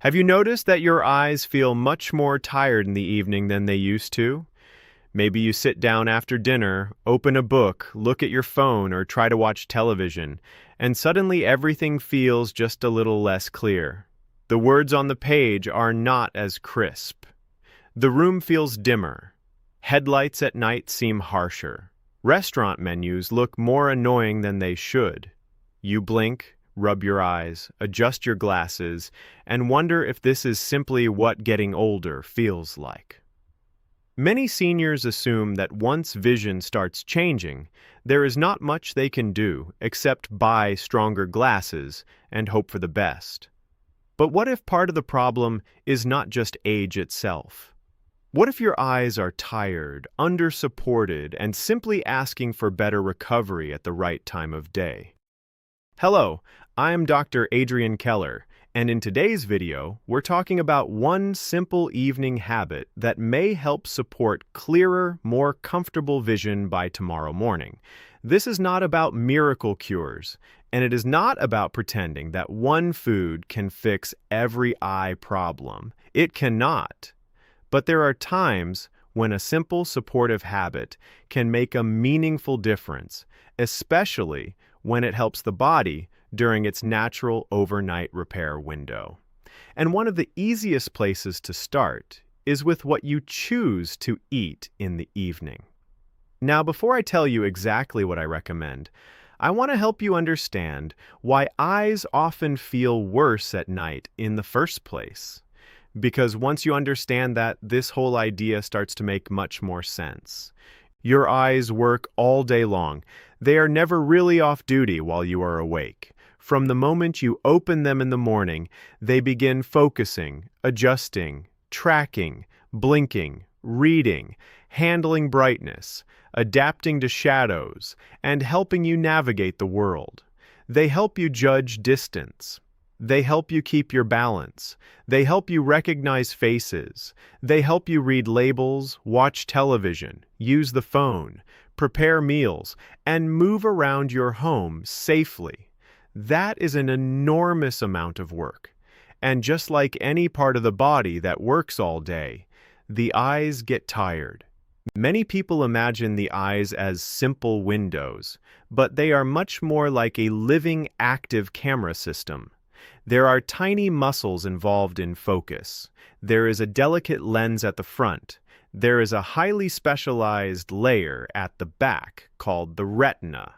Have you noticed that your eyes feel much more tired in the evening than they used to? Maybe you sit down after dinner, open a book, look at your phone, or try to watch television, and suddenly everything feels just a little less clear. The words on the page are not as crisp. The room feels dimmer. Headlights at night seem harsher. Restaurant menus look more annoying than they should. You blink, rub your eyes, adjust your glasses, and wonder if this is simply what getting older feels like. Many seniors assume that once vision starts changing, there is not much they can do except buy stronger glasses and hope for the best. But what if part of the problem is not just age itself? What if your eyes are tired, under-supported, and simply asking for better recovery at the right time of day? Hello, I'm Dr. Adrian Keller, and in today's video, we're talking about one simple evening habit that may help support clearer, more comfortable vision by tomorrow morning. This is not about miracle cures, and it is not about pretending that one food can fix every eye problem. It cannot. But there are times when a simple supportive habit can make a meaningful difference, especially when it helps the body during its natural overnight repair window. And one of the easiest places to start is with what you choose to eat in the evening. Now, before I tell you exactly what I recommend, I want to help you understand why eyes often feel worse at night in the first place. Because once you understand that, this whole idea starts to make much more sense. Your eyes work all day long. They are never really off duty while you are awake. From the moment you open them in the morning, they begin focusing, adjusting, tracking, blinking, reading, handling brightness, adapting to shadows, and helping you navigate the world. They help you judge distance. They help you keep your balance. They help you recognize faces. They help you read labels, watch television, use the phone, prepare meals, and move around your home safely. That is an enormous amount of work. And just like any part of the body that works all day, the eyes get tired. Many people imagine the eyes as simple windows, but they are much more like a living, active camera system. There are tiny muscles involved in focus. There is a delicate lens at the front. There is a highly specialized layer at the back called the retina.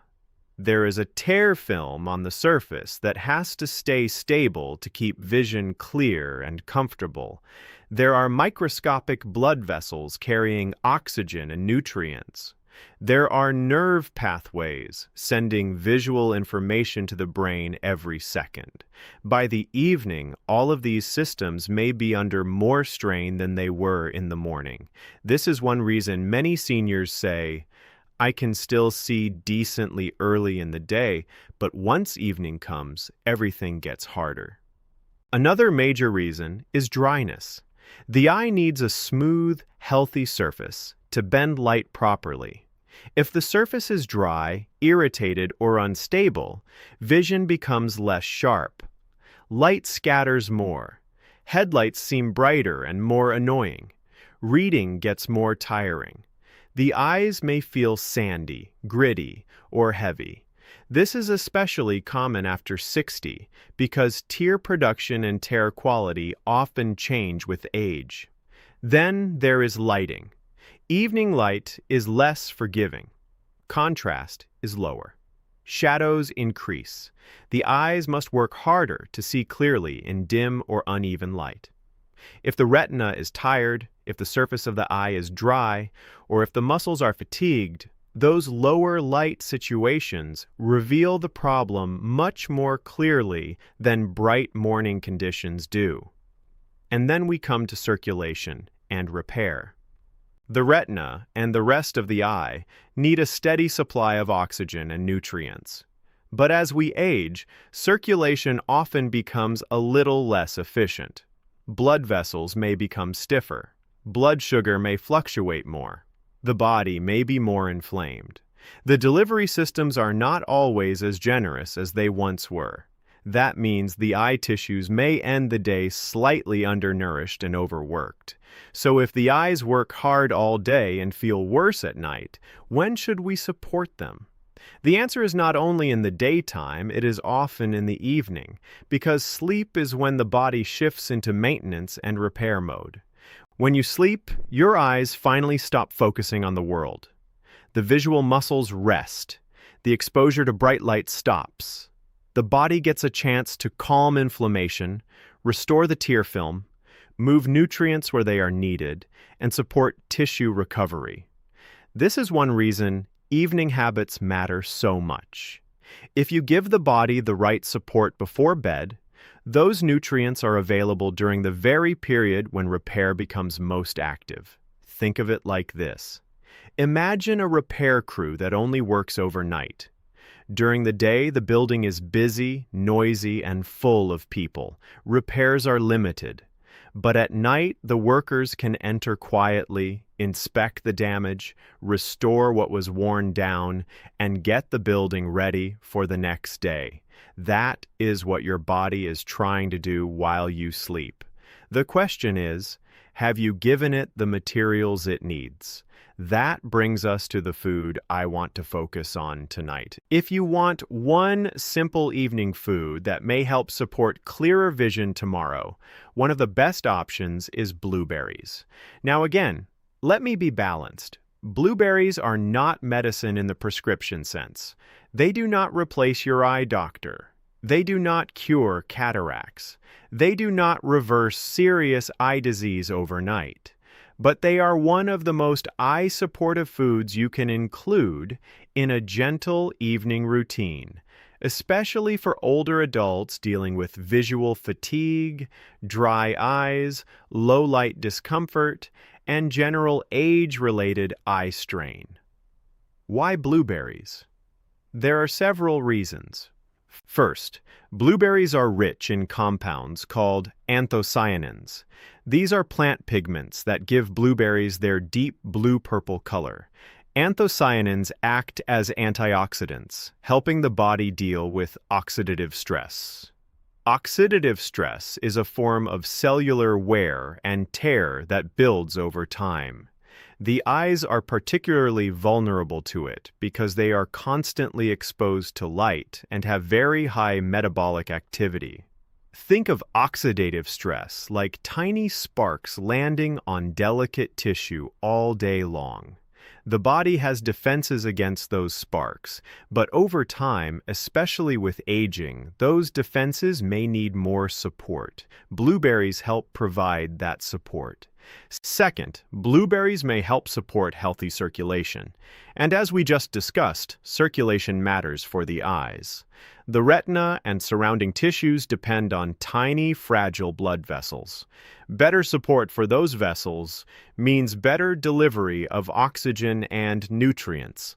There is a tear film on the surface that has to stay stable to keep vision clear and comfortable. There are microscopic blood vessels carrying oxygen and nutrients. There are nerve pathways sending visual information to the brain every second. By the evening, all of these systems may be under more strain than they were in the morning. This is one reason many seniors say, "I can still see decently early in the day, but once evening comes, everything gets harder." Another major reason is dryness. The eye needs a smooth, healthy surface to bend light properly. If the surface is dry, irritated, or unstable, vision becomes less sharp. Light scatters more. Headlights seem brighter and more annoying. Reading gets more tiring. The eyes may feel sandy, gritty, or heavy. This is especially common after 60 because tear production and tear quality often change with age. Then there is lighting. Evening light is less forgiving. Contrast is lower. Shadows increase. The eyes must work harder to see clearly in dim or uneven light. If the retina is tired, if the surface of the eye is dry, or if the muscles are fatigued, those lower light situations reveal the problem much more clearly than bright morning conditions do. And then we come to circulation and repair. The retina and the rest of the eye need a steady supply of oxygen and nutrients. But as we age, circulation often becomes a little less efficient. Blood vessels may become stiffer. Blood sugar may fluctuate more. The body may be more inflamed. The delivery systems are not always as generous as they once were. That means the eye tissues may end the day slightly undernourished and overworked. So if the eyes work hard all day and feel worse at night, when should we support them? The answer is not only in the daytime, it is often in the evening, because sleep is when the body shifts into maintenance and repair mode. When you sleep, your eyes finally stop focusing on the world. The visual muscles rest. The exposure to bright light stops. The body gets a chance to calm inflammation, restore the tear film, move nutrients where they are needed, and support tissue recovery. This is one reason evening habits matter so much. If you give the body the right support before bed, those nutrients are available during the very period when repair becomes most active. Think of it like this. Imagine a repair crew that only works overnight. During the day, the building is busy, noisy, and full of people. Repairs are limited. But at night, the workers can enter quietly, inspect the damage, restore what was worn down, and get the building ready for the next day. That is what your body is trying to do while you sleep. The question is, have you given it the materials it needs? That brings us to the food I want to focus on tonight. If you want one simple evening food that may help support clearer vision tomorrow, one of the best options is blueberries. Now again, let me be balanced. Blueberries are not medicine in the prescription sense. They do not replace your eye doctor. They do not cure cataracts. They do not reverse serious eye disease overnight. But they are one of the most eye-supportive foods you can include in a gentle evening routine, especially for older adults dealing with visual fatigue, dry eyes, low-light discomfort, and general age-related eye strain. Why blueberries? There are several reasons. First, blueberries are rich in compounds called anthocyanins. These are plant pigments that give blueberries their deep blue-purple color. Anthocyanins act as antioxidants, helping the body deal with oxidative stress. Oxidative stress is a form of cellular wear and tear that builds over time. The eyes are particularly vulnerable to it because they are constantly exposed to light and have very high metabolic activity. Think of oxidative stress like tiny sparks landing on delicate tissue all day long. The body has defenses against those sparks, but over time, especially with aging, those defenses may need more support. Blueberries help provide that support. Second, blueberries may help support healthy circulation. And as we just discussed, circulation matters for the eyes. The retina and surrounding tissues depend on tiny, fragile blood vessels. Better support for those vessels means better delivery of oxygen and nutrients.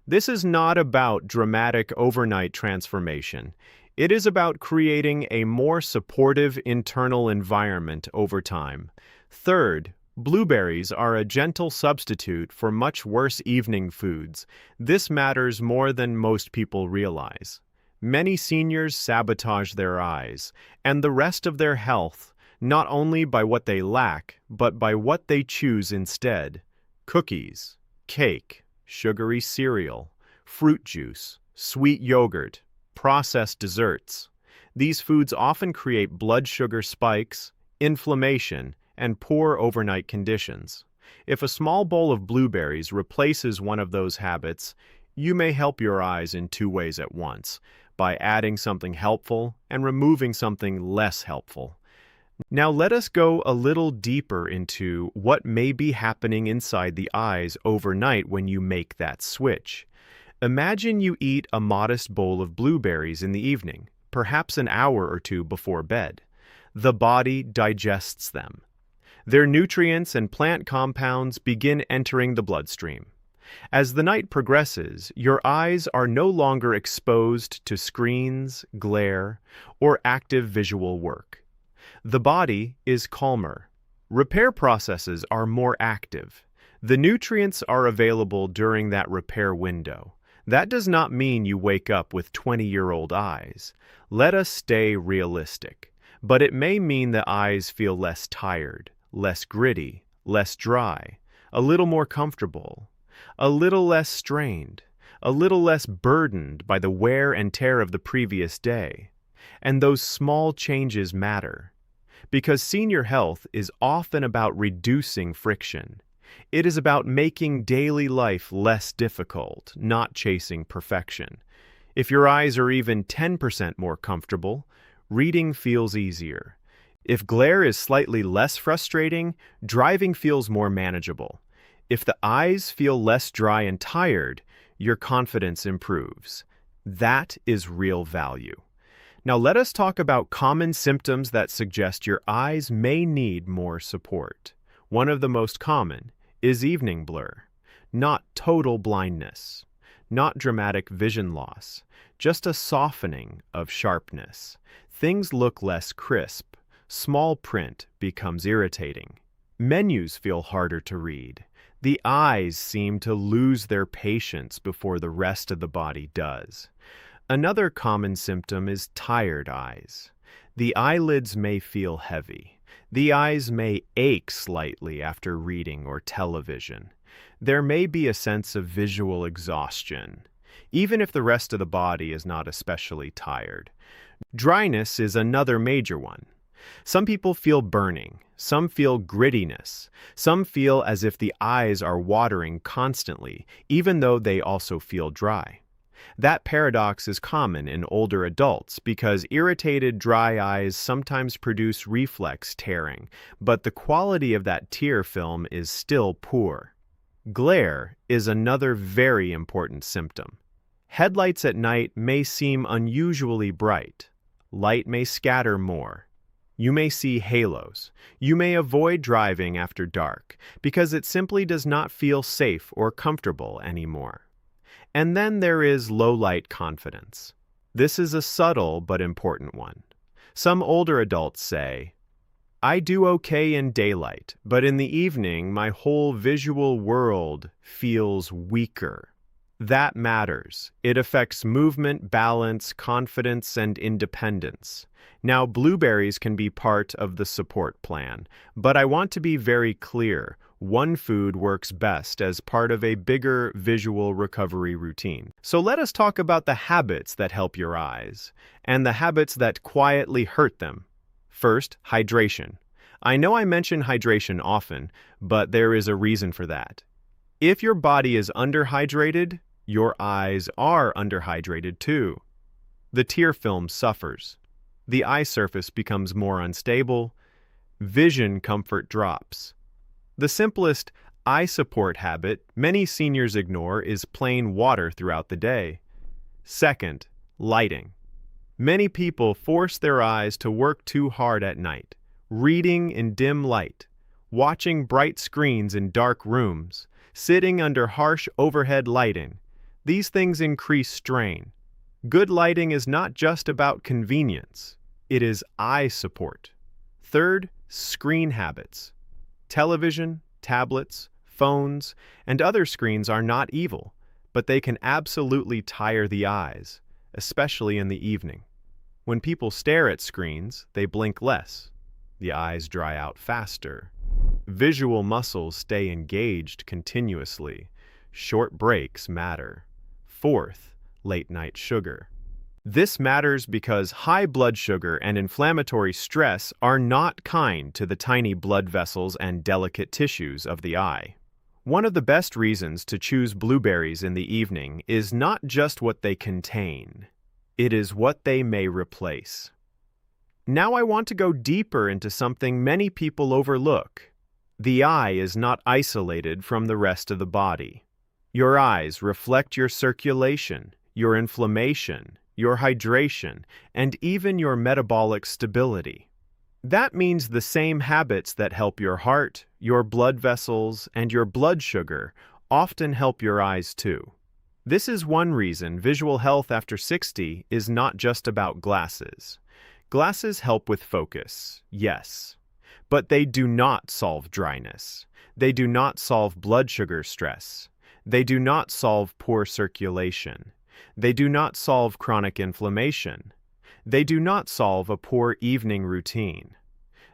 This is not about dramatic overnight transformation. It is about creating a more supportive internal environment over time. Third, blueberries are a gentle substitute for much worse evening foods. This matters more than most people realize. Many seniors sabotage their eyes and the rest of their health, not only by what they lack, but by what they choose instead. Cookies, cake, sugary cereal, fruit juice, sweet yogurt, processed desserts. These foods often create blood sugar spikes, inflammation, and poor overnight conditions. If a small bowl of blueberries replaces one of those habits, you may help your eyes in two ways at once, by adding something helpful and removing something less helpful. Now let us go a little deeper into what may be happening inside the eyes overnight when you make that switch. Imagine you eat a modest bowl of blueberries in the evening, perhaps an hour or two before bed. The body digests them. Their nutrients and plant compounds begin entering the bloodstream. As the night progresses, your eyes are no longer exposed to screens, glare, or active visual work. The body is calmer. Repair processes are more active. The nutrients are available during that repair window. That does not mean you wake up with 20-year-old eyes. Let us stay realistic. But it may mean the eyes feel less tired, less gritty, less dry, a little more comfortable, a little less strained, a little less burdened by the wear and tear of the previous day. And those small changes matter, because senior health is often about reducing friction. It is about making daily life less difficult, not chasing perfection. If your eyes are even 10% more comfortable, reading feels easier. If glare is slightly less frustrating, driving feels more manageable. If the eyes feel less dry and tired, your confidence improves. That is real value. Now let us talk about common symptoms that suggest your eyes may need more support. One of the most common is evening blur. Not total blindness, not dramatic vision loss, just a softening of sharpness. Things look less crisp. Small print becomes irritating. Menus feel harder to read. The eyes seem to lose their patience before the rest of the body does. Another common symptom is tired eyes. The eyelids may feel heavy. The eyes may ache slightly after reading or television. There may be a sense of visual exhaustion, even if the rest of the body is not especially tired. Dryness is another major one. Some people feel burning, some feel grittiness, some feel as if the eyes are watering constantly, even though they also feel dry. That paradox is common in older adults because irritated, dry eyes sometimes produce reflex tearing, but the quality of that tear film is still poor. Glare is another very important symptom. Headlights at night may seem unusually bright. Light may scatter more. You may see halos. You may avoid driving after dark because it simply does not feel safe or comfortable anymore. And then there is low-light confidence. This is a subtle but important one. Some older adults say, "I do okay in daylight, but in the evening my whole visual world feels weaker." That matters. It affects movement, balance, confidence, and independence. Now, blueberries can be part of the support plan, but I want to be very clear. One food works best as part of a bigger visual recovery routine. So let us talk about the habits that help your eyes, and the habits that quietly hurt them. First, hydration. I know I mention hydration often, but there is a reason for that. If your body is underhydrated, your eyes are underhydrated too. The tear film suffers. The eye surface becomes more unstable. Vision comfort drops. The simplest eye support habit many seniors ignore is plain water throughout the day. Second, lighting. Many people force their eyes to work too hard at night, reading in dim light, watching bright screens in dark rooms, sitting under harsh overhead lighting. These things increase strain. Good lighting is not just about convenience. It is eye support. Third, screen habits. Television, tablets, phones, and other screens are not evil, but they can absolutely tire the eyes, especially in the evening. When people stare at screens, they blink less. The eyes dry out faster. Visual muscles stay engaged continuously. Short breaks matter. Fourth, late-night sugar. This matters because high blood sugar and inflammatory stress are not kind to the tiny blood vessels and delicate tissues of the eye. One of the best reasons to choose blueberries in the evening is not just what they contain. It is what they may replace. Now I want to go deeper into something many people overlook. The eye is not isolated from the rest of the body. Your eyes reflect your circulation, your inflammation, your hydration, and even your metabolic stability. That means the same habits that help your heart, your blood vessels, and your blood sugar often help your eyes too. This is one reason visual health after 60 is not just about glasses. Glasses help with focus, yes, but they do not solve dryness. They do not solve blood sugar stress. They do not solve poor circulation. They do not solve chronic inflammation. They do not solve a poor evening routine.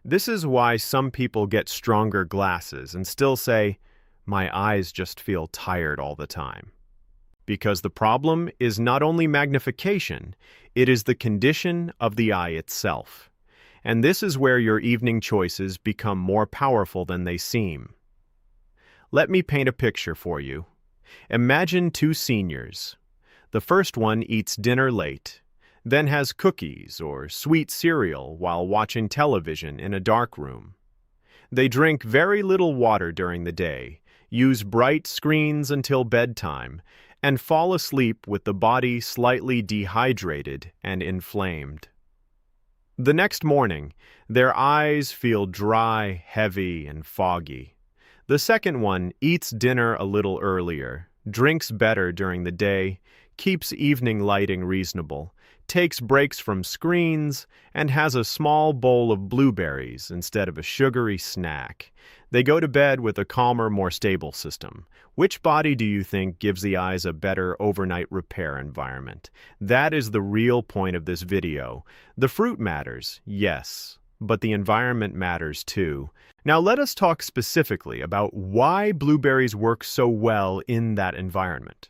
This is why some people get stronger glasses and still say, "My eyes just feel tired all the time." Because the problem is not only magnification, it is the condition of the eye itself. And this is where your evening choices become more powerful than they seem. Let me paint a picture for you. Imagine two seniors. The first one eats dinner late, then has cookies or sweet cereal while watching television in a dark room. They drink very little water during the day, use bright screens until bedtime, and fall asleep with the body slightly dehydrated and inflamed. The next morning, their eyes feel dry, heavy, and foggy. The second one eats dinner a little earlier, drinks better during the day, keeps evening lighting reasonable, takes breaks from screens, and has a small bowl of blueberries instead of a sugary snack. They go to bed with a calmer, more stable system. Which body do you think gives the eyes a better overnight repair environment? That is the real point of this video. The fruit matters, yes, but the environment matters too. Now let us talk specifically about why blueberries work so well in that environment.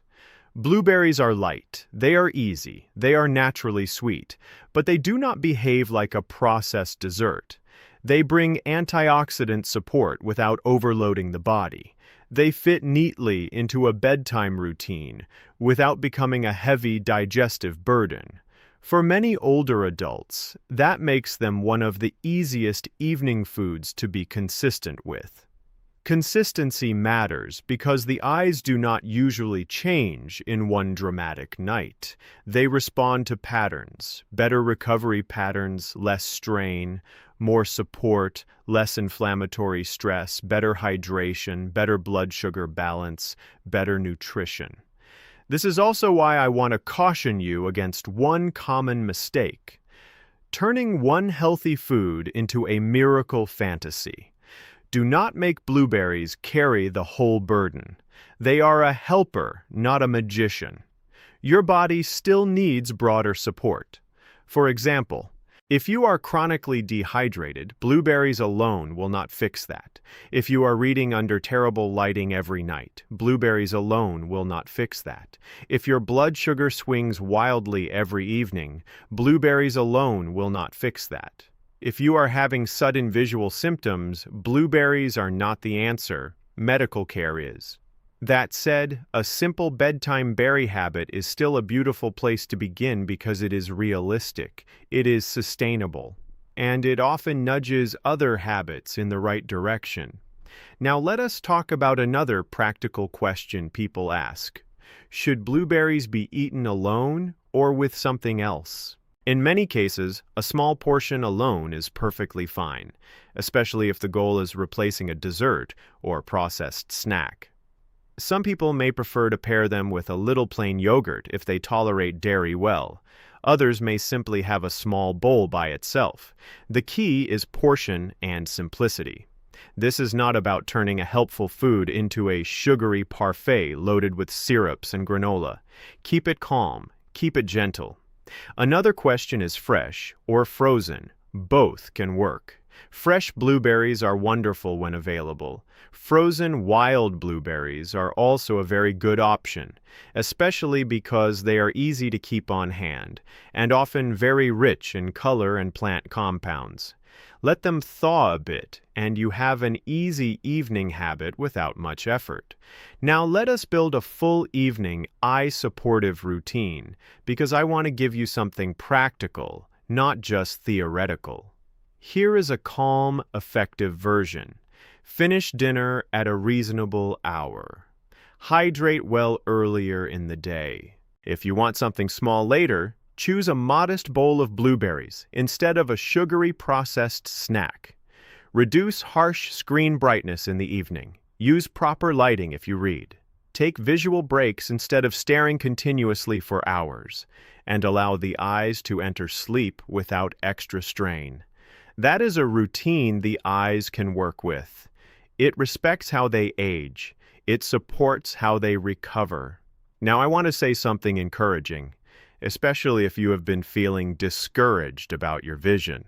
Blueberries are light, they are easy, they are naturally sweet, but they do not behave like a processed dessert. They bring antioxidant support without overloading the body. They fit neatly into a bedtime routine without becoming a heavy digestive burden. For many older adults, that makes them one of the easiest evening foods to be consistent with. Consistency matters because the eyes do not usually change in one dramatic night. They respond to patterns, better recovery patterns, less strain, more support, less inflammatory stress, better hydration, better blood sugar balance, better nutrition. This is also why I want to caution you against one common mistake: turning one healthy food into a miracle fantasy. Do not make blueberries carry the whole burden. They are a helper, not a magician. Your body still needs broader support. For example, if you are chronically dehydrated, blueberries alone will not fix that. If you are reading under terrible lighting every night, blueberries alone will not fix that. If your blood sugar swings wildly every evening, blueberries alone will not fix that. If you are having sudden visual symptoms, blueberries are not the answer. Medical care is. That said, a simple bedtime berry habit is still a beautiful place to begin because it is realistic, it is sustainable, and it often nudges other habits in the right direction. Now let us talk about another practical question people ask. Should blueberries be eaten alone or with something else? In many cases, a small portion alone is perfectly fine, especially if the goal is replacing a dessert or processed snack. Some people may prefer to pair them with a little plain yogurt if they tolerate dairy well. Others may simply have a small bowl by itself. The key is portion and simplicity. This is not about turning a helpful food into a sugary parfait loaded with syrups and granola. Keep it calm, keep it gentle. Another question is fresh or frozen. Both can work. Fresh blueberries are wonderful when available. Frozen wild blueberries are also a very good option, especially because they are easy to keep on hand and often very rich in color and plant compounds. Let them thaw a bit, and you have an easy evening habit without much effort. Now let us build a full evening eye-supportive routine, because I want to give you something practical, not just theoretical. Here is a calm, effective version. Finish dinner at a reasonable hour. Hydrate well earlier in the day. If you want something small later, choose a modest bowl of blueberries instead of a sugary processed snack. Reduce harsh screen brightness in the evening. Use proper lighting if you read. Take visual breaks instead of staring continuously for hours, and allow the eyes to enter sleep without extra strain. That is a routine the eyes can work with. It respects how they age. It supports how they recover. Now, I want to say something encouraging, especially if you have been feeling discouraged about your vision.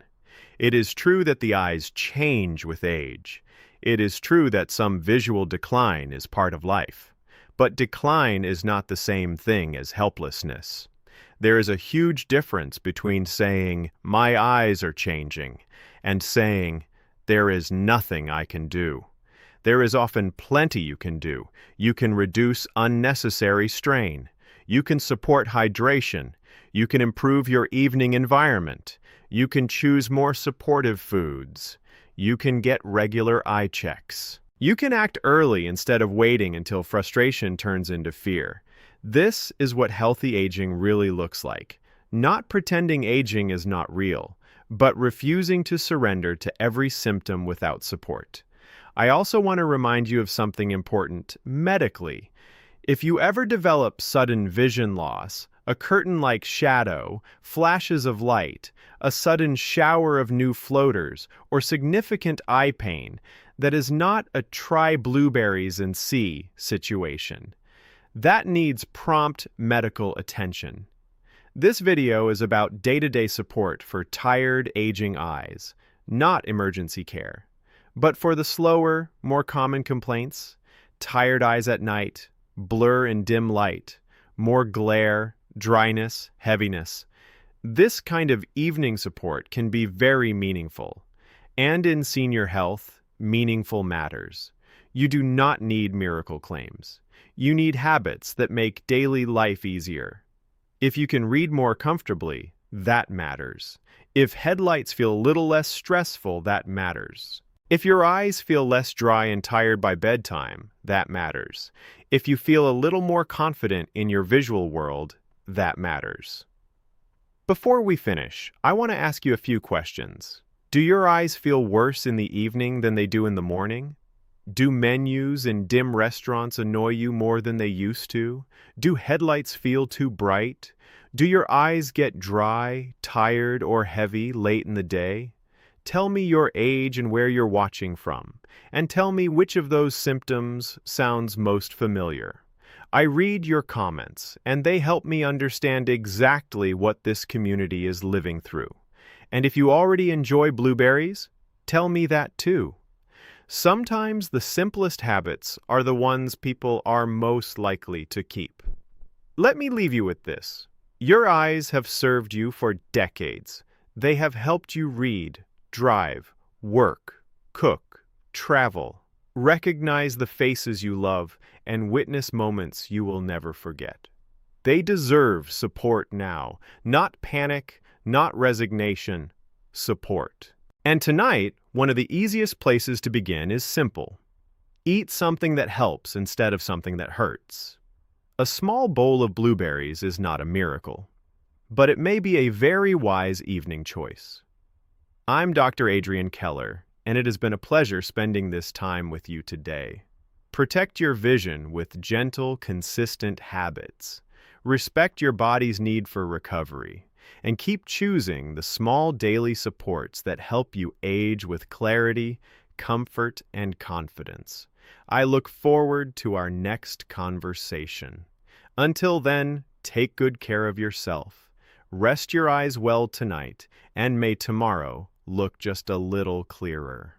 It is true that the eyes change with age. It is true that some visual decline is part of life. But decline is not the same thing as helplessness. There is a huge difference between saying, "My eyes are changing," and saying, "There is nothing I can do." There is often plenty you can do. You can reduce unnecessary strain. You can support hydration. You can improve your evening environment. You can choose more supportive foods. You can get regular eye checks. You can act early instead of waiting until frustration turns into fear. This is what healthy aging really looks like. Not pretending aging is not real, but refusing to surrender to every symptom without support. I also want to remind you of something important medically. If you ever develop sudden vision loss, a curtain-like shadow, flashes of light, a sudden shower of new floaters, or significant eye pain, that is not a try blueberries and see situation. That needs prompt medical attention. This video is about day-to-day support for tired, aging eyes, not emergency care. But for the slower, more common complaints, tired eyes at night, blur and dim light, more glare, dryness, heaviness, this kind of evening support can be very meaningful. And in senior health, meaningful matters. You do not need miracle claims. You need habits that make daily life easier. If you can read more comfortably, that matters. If headlights feel a little less stressful, that matters. If your eyes feel less dry and tired by bedtime, that matters. If you feel a little more confident in your visual world, that matters. Before we finish, I want to ask you a few questions. Do your eyes feel worse in the evening than they do in the morning? Do menus in dim restaurants annoy you more than they used to? Do headlights feel too bright? Do your eyes get dry, tired, or heavy late in the day? Tell me your age and where you're watching from, and tell me which of those symptoms sounds most familiar. I read your comments, and they help me understand exactly what this community is living through. And if you already enjoy blueberries, tell me that too. Sometimes the simplest habits are the ones people are most likely to keep. Let me leave you with this. Your eyes have served you for decades. They have helped you read, drive, work, cook, travel, recognize the faces you love, and witness moments you will never forget. They deserve support now, not panic, not resignation, support. And tonight, one of the easiest places to begin is simple. Eat something that helps instead of something that hurts. A small bowl of blueberries is not a miracle, but it may be a very wise evening choice. I'm Dr. Adrian Keller, and it has been a pleasure spending this time with you today. Protect your vision with gentle, consistent habits. Respect your body's need for recovery, and keep choosing the small daily supports that help you age with clarity, comfort, and confidence. I look forward to our next conversation. Until then, take good care of yourself. Rest your eyes well tonight, and may tomorrow look just a little clearer.